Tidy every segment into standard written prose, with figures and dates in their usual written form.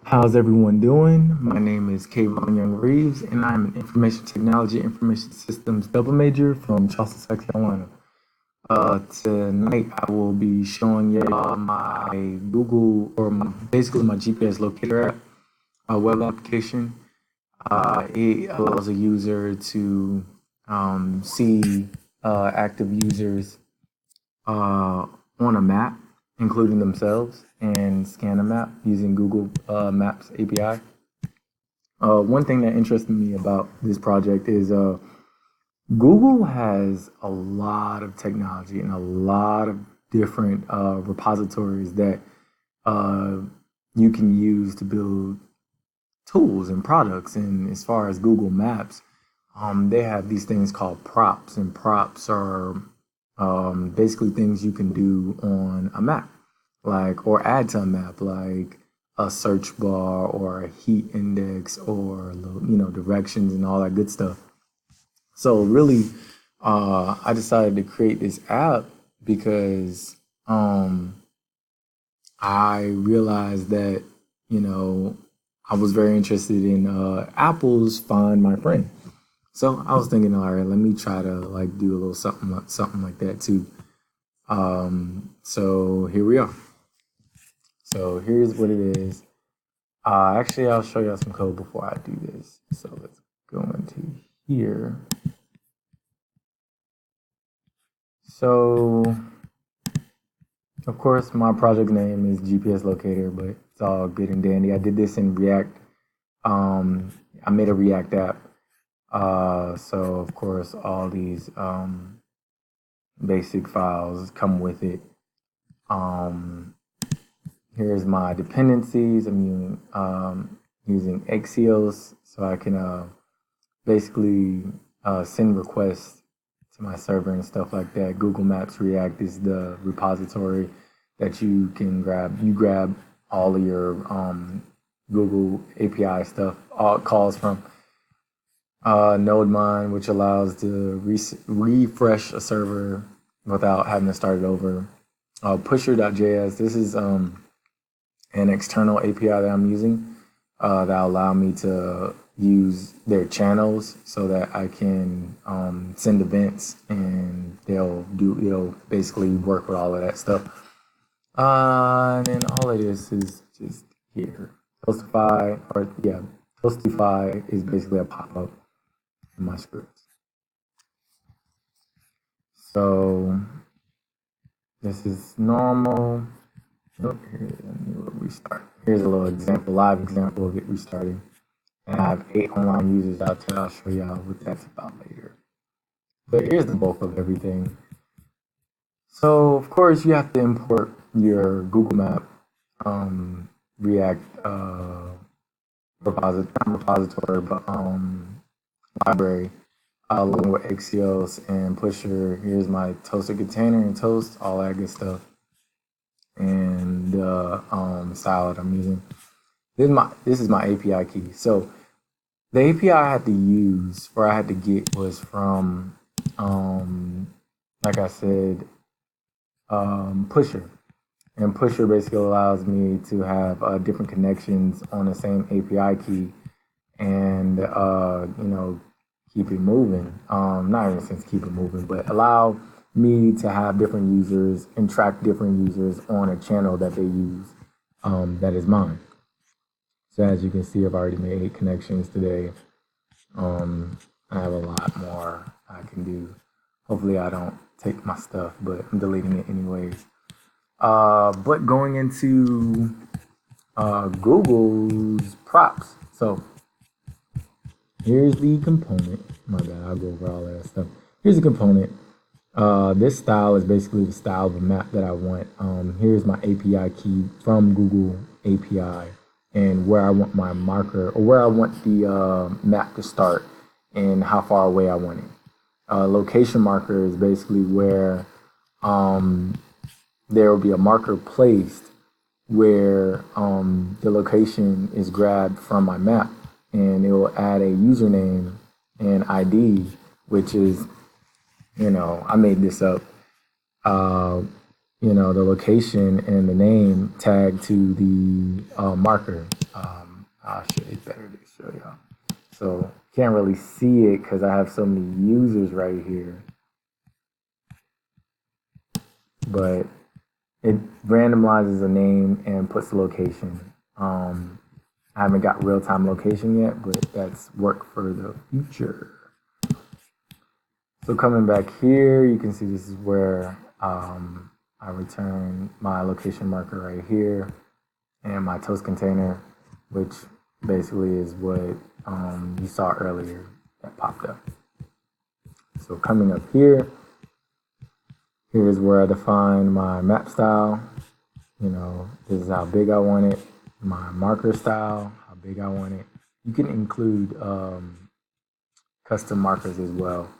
How's everyone doing? My name is Kayvon Young-Reaves, and I'm an information technology, information systems double major from Charleston, South Carolina. Tonight, I will be showing you my Google or basically my GPS locator app, a web application. It allows a user to see active users on a map, including themselves, and scan a map using Google Maps API. One thing that interested me about this project is Google has a lot of technology and a lot of different repositories that uh, you can use to build tools and products. And as far as Google Maps, they have these things called props, and props are basically things you can do on a map, like or add to a map, like a search bar or a heat index or directions and all that good stuff. So really, I decided to create this app because I realized that you know I was very interested in Apple's Find My Friend. So I was thinking, all right, let me try to like do a little something like that too. So here we are. So here's what it is. Actually, I'll show you some code before I do this. So let's go into here. So of course, my project name is GPS Locator, but it's all good and dandy. I did this in React. I made a React app. So of course, all these basic files come with it. Um, Here's my dependencies. I'm using Axios, so I can basically send requests to my server and stuff like that. Google Maps React is the repository that you can grab. You grab all of your Google API stuff, all calls from NodeMine, which allows to refresh a server without having to start it over. Pusher.js, this is an external API that I'm using that allow me to use their channels so that I can send events and it'll basically work with all of that stuff. And then all of this is just here. Toastify is basically a pop-up in my scripts. So this is normal. Oh, restart. Here's a little example, live example of it restarting. And I have 8 online users out there. I'll show y'all what that's about later. But here's the bulk of everything. So of course you have to import your Google Map React repository, but library along with Axios and Pusher. Here's my toaster container and toast, all that good stuff, and the style that I'm using. This is my API key. So the API I had to use or I had to get was from like I said, Pusher. And Pusher basically allows me to have different connections on the same API key and keep it moving. Not in a sense keep it moving, but allow me to have different users and track different users on a channel that they use that is mine. So as you can see, I've already made 8 connections today. I have a lot more I can do. Hopefully I don't take my stuff, but I'm deleting it anyways. But going into Google's props. So here's the component. My bad, I'll go over all that stuff. Here's the component. This style is basically the style of a map that I want. Here's my API key from Google API and where I want my marker or where I want the map to start and how far away I want it. Location marker is basically where there will be a marker placed where the location is grabbed from my map, and it will add a username and ID, which is, I made this up. The location and the name tagged to the marker. It's better to show y'all. So can't really see it because I have so many users right here, but it randomizes a name and puts the location. I haven't got real-time location yet, but that's work for the future. So coming back here, you can see this is where I return my location marker right here and my toast container, which basically is what you saw earlier that popped up. So coming up here, here's where I define my map style. You know, this is how big I want it. My marker style, how big I want it. You can include custom markers as well,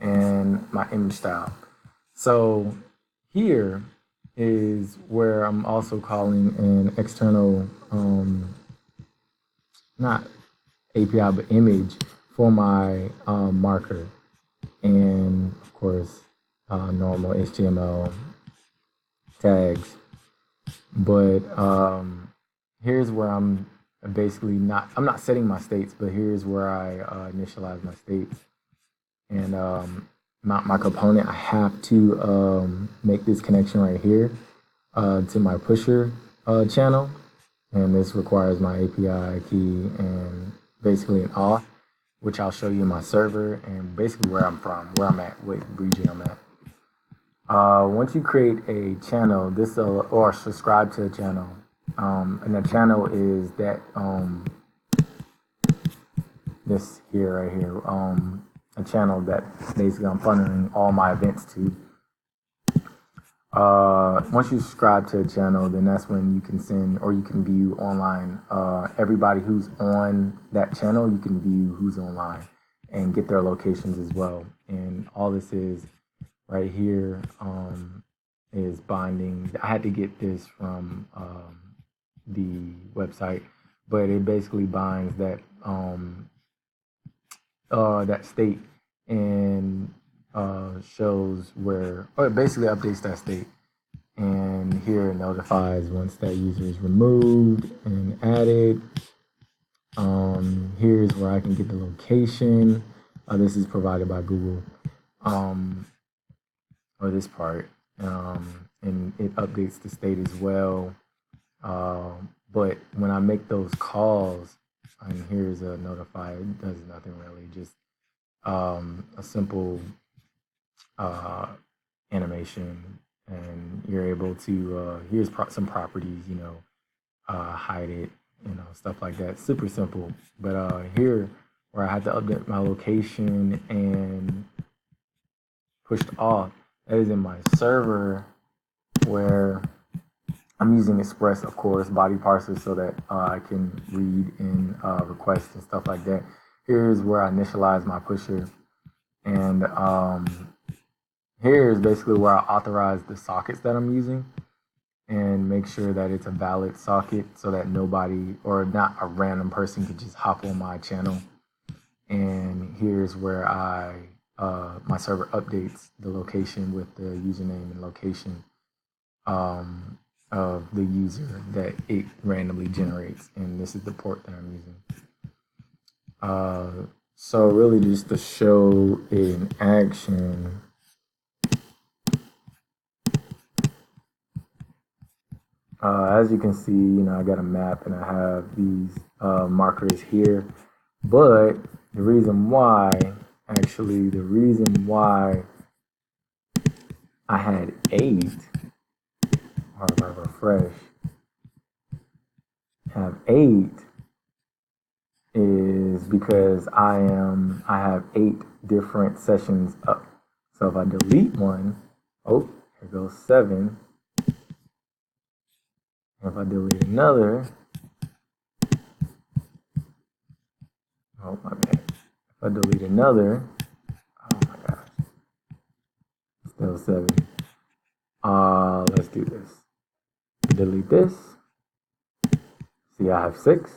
and my image style. So here is where I'm also calling an external, not API, but image for my marker. And of course, normal HTML tags. But here's where I'm basically I'm not setting my states, but here's where I initialize my states. And my component, I have to make this connection right here to my pusher channel. And this requires my API key and basically an auth, which I'll show you in my server and basically where I'm from, where I'm at, what region I'm at. Once you create a channel, or subscribe to a channel, and the channel is that this here right here, a channel that basically I'm funneling all my events to. Once you subscribe to a channel, then that's when you can send or you can view online. Everybody who's on that channel, you can view who's online and get their locations as well. And all this is right here is binding. I had to get this from the website, but it basically binds that that state and shows where, or it basically updates that state. And here it notifies once that user is removed and added. Here's where I can get the location. This is provided by Google, or this part, and it updates the state as well. But when I make those calls, and here's a notify, it does nothing really, just a simple animation, and you're able to here's some properties, hide it, stuff like that. Super simple. But here where I had to update my location and pushed off, that is in my server where I'm using Express, of course, body parsers so that I can read in requests and stuff like that. Here's where I initialize my pusher, and here is basically where I authorize the sockets that I'm using and make sure that it's a valid socket so that nobody or not a random person could just hop on my channel. And here's where my server updates the location with the username and location of the user that it randomly generates. And this is the port that I'm using. So really just to show it in action, as you can see, I got a map and I have these markers here. But the reason why I had 8, or if I refresh, have 8 is because I have 8 different sessions up. So if I delete one, oh, here goes 7. If I delete another, oh my bad. If I delete another, oh my gosh, still 7. Let's do this. Delete this. See, I have 6.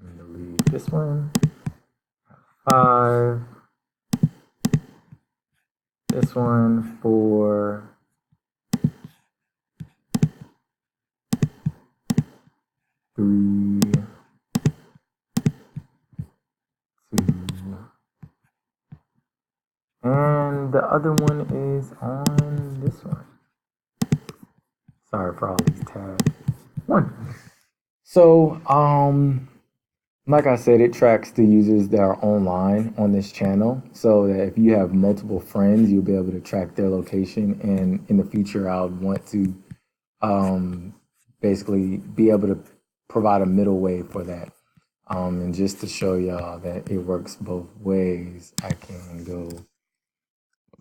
And delete this one. 5. This one, 4. 3, 2, and the other one is on this one. Sorry for all these tabs. 1. So, like I said, it tracks the users that are online on this channel so that if you have multiple friends, you'll be able to track their location. And in the future, I would want to basically be able to provide a middle way for that. And just to show y'all that it works both ways, I can go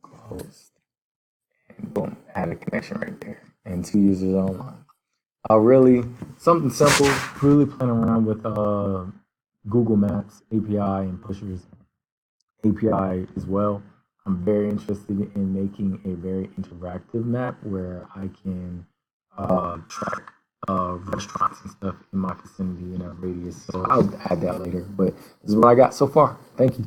close and boom, add a connection right there. And 2 users online. Really, something simple, really playing around with Google Maps API and Pushers API as well. I'm very interested in making a very interactive map where I can track restaurants and stuff in my vicinity in a radius. So I'll add that later. But this is what I got so far. Thank you.